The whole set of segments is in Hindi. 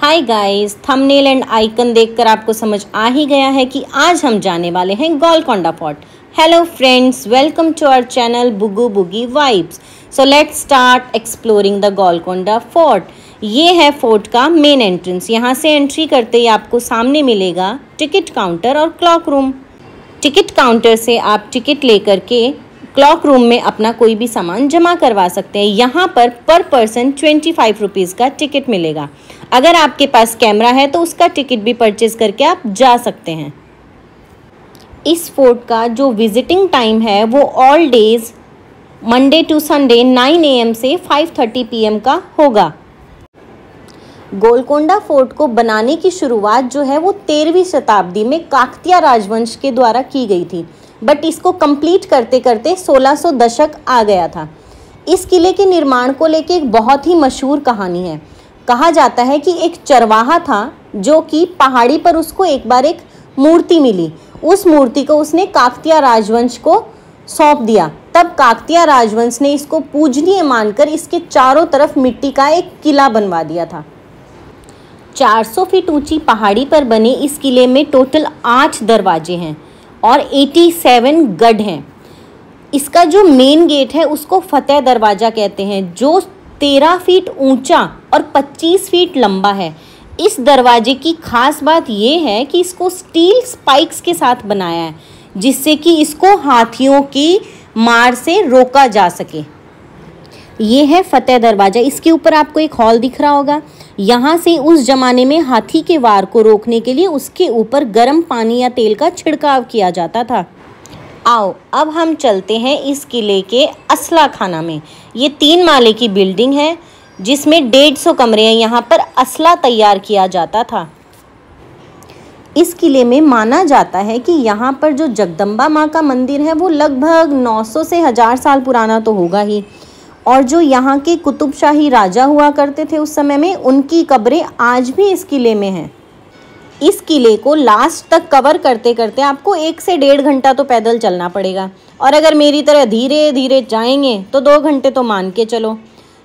Hi guys, thumbnail and icon देखकर आपको समझ आ ही गया है कि आज हम जाने वाले हैं Golconda fort. Hello friends, welcome to our channel Boogie Boogie Vibes. So let's start exploring the Golconda fort. ये है फोर्ट का मेन एंट्रेंस। यहाँ से एंट्री करते ही आपको सामने मिलेगा टिकट काउंटर और क्लॉक रूम। टिकट काउंटर से आप टिकट लेकर के क्लॉक रूम में अपना कोई भी सामान जमा करवा सकते हैं। यहाँ पर पर्सन 25 रुपीज़ का टिकट मिलेगा। अगर आपके पास कैमरा है तो उसका टिकट भी परचेज करके आप जा सकते हैं। इस फोर्ट का जो विजिटिंग टाइम है वो all days Monday to Sunday 9 AM से 5:30 PM का होगा। गोलकोंडा फोर्ट को बनाने की शुरुआत जो है वो 13वीं शताब्दी में काकतीय राजवंश के द्वारा की गई थी, बट इसको कंप्लीट करते करते 1600 दशक आ गया था। इस किले के निर्माण को लेके एक बहुत ही मशहूर कहानी है। कहा जाता है कि एक चरवाहा था जो कि पहाड़ी पर उसको एक बार एक मूर्ति मिली। उस मूर्ति को उसने काकतीय राजवंश को सौंप दिया। तब काकतीय राजवंश ने इसको पूजनीय मानकर इसके चारों तरफ मिट्टी का एक किला बनवा दिया था। 400 फीट ऊंची पहाड़ी पर बने इस किले में टोटल 8 दरवाजे हैं और 87 गढ़ हैं। इसका जो मेन गेट है उसको फतेह दरवाज़ा कहते हैं, जो 13 फीट ऊंचा और 25 फीट लंबा है। इस दरवाजे की खास बात यह है कि इसको स्टील स्पाइक्स के साथ बनाया है, जिससे कि इसको हाथियों की मार से रोका जा सके। ये है फतेह दरवाज़ा। इसके ऊपर आपको एक हॉल दिख रहा होगा। यहाँ से उस जमाने में हाथी के वार को रोकने के लिए उसके ऊपर गर्म पानी या तेल का छिड़काव किया जाता था। आओ अब हम चलते हैं इस किले के असला खाना में। ये 3 माले की बिल्डिंग है जिसमें 150 कमरे हैं। यहाँ पर असला तैयार किया जाता था। इस किले में माना जाता है कि यहाँ पर जो जगदम्बा माँ का मंदिर है वो लगभग 900 से 1000 साल पुराना तो होगा ही। और जो यहाँ के कुतुबशाही राजा हुआ करते थे उस समय में, उनकी कब्रें आज भी इस किले में हैं। इस किले को लास्ट तक कवर करते करते आपको 1 से 1.5 घंटा तो पैदल चलना पड़ेगा, और अगर मेरी तरह धीरे धीरे जाएंगे तो 2 घंटे तो मान के चलो।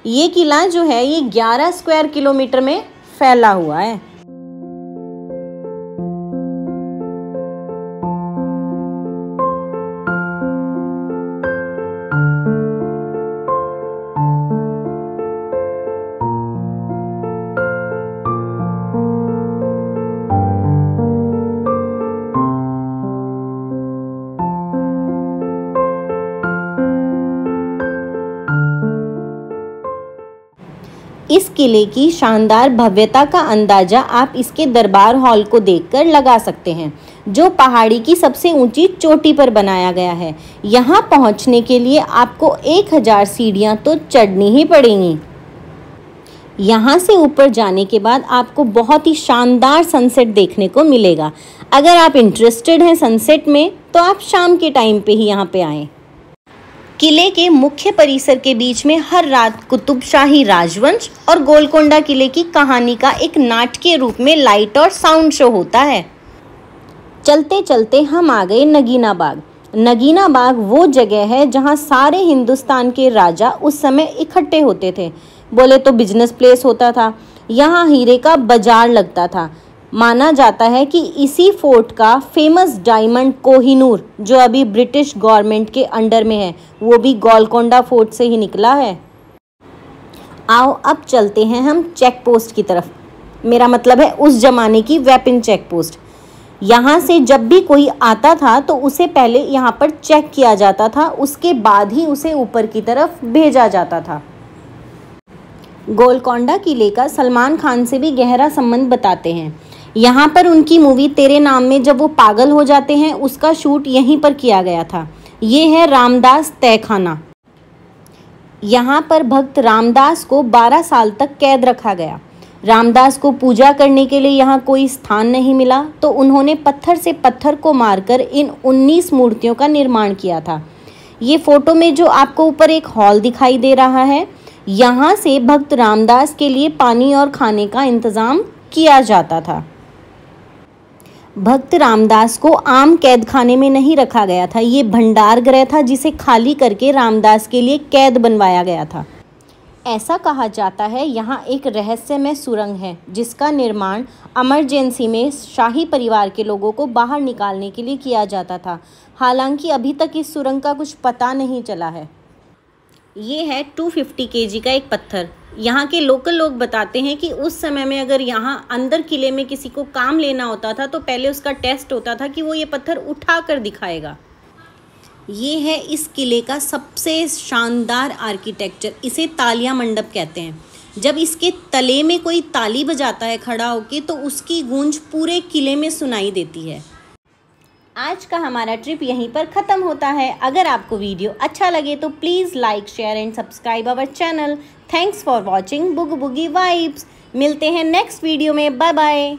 ये किला जो है ये 11 स्क्वायर किलोमीटर में फैला हुआ है। इस किले की शानदार भव्यता का अंदाजा आप इसके दरबार हॉल को देखकर लगा सकते हैं, जो पहाड़ी की सबसे ऊंची चोटी पर बनाया गया है। यहाँ पहुँचने के लिए आपको 1000 सीढ़ियाँ तो चढ़नी ही पड़ेंगी। यहाँ से ऊपर जाने के बाद आपको बहुत ही शानदार सनसेट देखने को मिलेगा। अगर आप इंटरेस्टेड हैं सनसेट में तो आप शाम के टाइम पे ही यहाँ पे आएँ। किले के मुख्य परिसर के बीच में हर रात कुतुबशाही राजवंश और गोलकोंडा किले की कहानी का एक नाटकीय रूप में लाइट और साउंड शो होता है। चलते चलते हम आ गए नगीना बाग। नगीना बाग वो जगह है जहाँ सारे हिंदुस्तान के राजा उस समय इकट्ठे होते थे। बोले तो बिजनेस प्लेस होता था। यहाँ हीरे का बाजार लगता था। माना जाता है कि इसी फोर्ट का फेमस डायमंड कोहिनूर, जो अभी ब्रिटिश गवर्नमेंट के अंडर में है, वो भी गोलकोंडा फोर्ट से ही निकला है। आओ अब चलते हैं हम चेक पोस्ट की तरफ। मेरा मतलब है उस जमाने की वेपन चेक पोस्ट। यहाँ से जब भी कोई आता था तो उसे पहले यहाँ पर चेक किया जाता था, उसके बाद ही उसे ऊपर की तरफ भेजा जाता था। गोलकोंडा किले का सलमान खान से भी गहरा संबंध बताते हैं। यहाँ पर उनकी मूवी तेरे नाम में जब वो पागल हो जाते हैं उसका शूट यहीं पर किया गया था। ये है रामदास तहखाना। यहाँ पर भक्त रामदास को 12 साल तक कैद रखा गया। रामदास को पूजा करने के लिए यहाँ कोई स्थान नहीं मिला तो उन्होंने पत्थर से पत्थर को मारकर इन 19 मूर्तियों का निर्माण किया था। ये फोटो में जो आपको ऊपर एक हॉल दिखाई दे रहा है, यहाँ से भक्त रामदास के लिए पानी और खाने का इंतज़ाम किया जाता था। भक्त रामदास को आम कैद खाने में नहीं रखा गया था। ये भंडार गृह था जिसे खाली करके रामदास के लिए कैद बनवाया गया था। ऐसा कहा जाता है यहाँ एक रहस्यमय सुरंग है जिसका निर्माण इमरजेंसी में शाही परिवार के लोगों को बाहर निकालने के लिए किया जाता था। हालांकि अभी तक इस सुरंग का कुछ पता नहीं चला है। ये है 250 kg का एक पत्थर। यहाँ के लोकल लोग बताते हैं कि उस समय में अगर यहाँ अंदर किले में किसी को काम लेना होता था तो पहले उसका टेस्ट होता था कि वो ये पत्थर उठा कर दिखाएगा। ये है इस किले का सबसे शानदार आर्किटेक्चर। इसे तालिया मंडप कहते हैं। जब इसके तले में कोई ताली बजाता है खड़ा होके तो उसकी गूंज पूरे किले में सुनाई देती है। आज का हमारा ट्रिप यहीं पर ख़त्म होता है। अगर आपको वीडियो अच्छा लगे तो please like, share and subscribe our channel. Thanks for watching Boogie Boogie Vibes. मिलते हैं नेक्स्ट वीडियो में। Bye bye.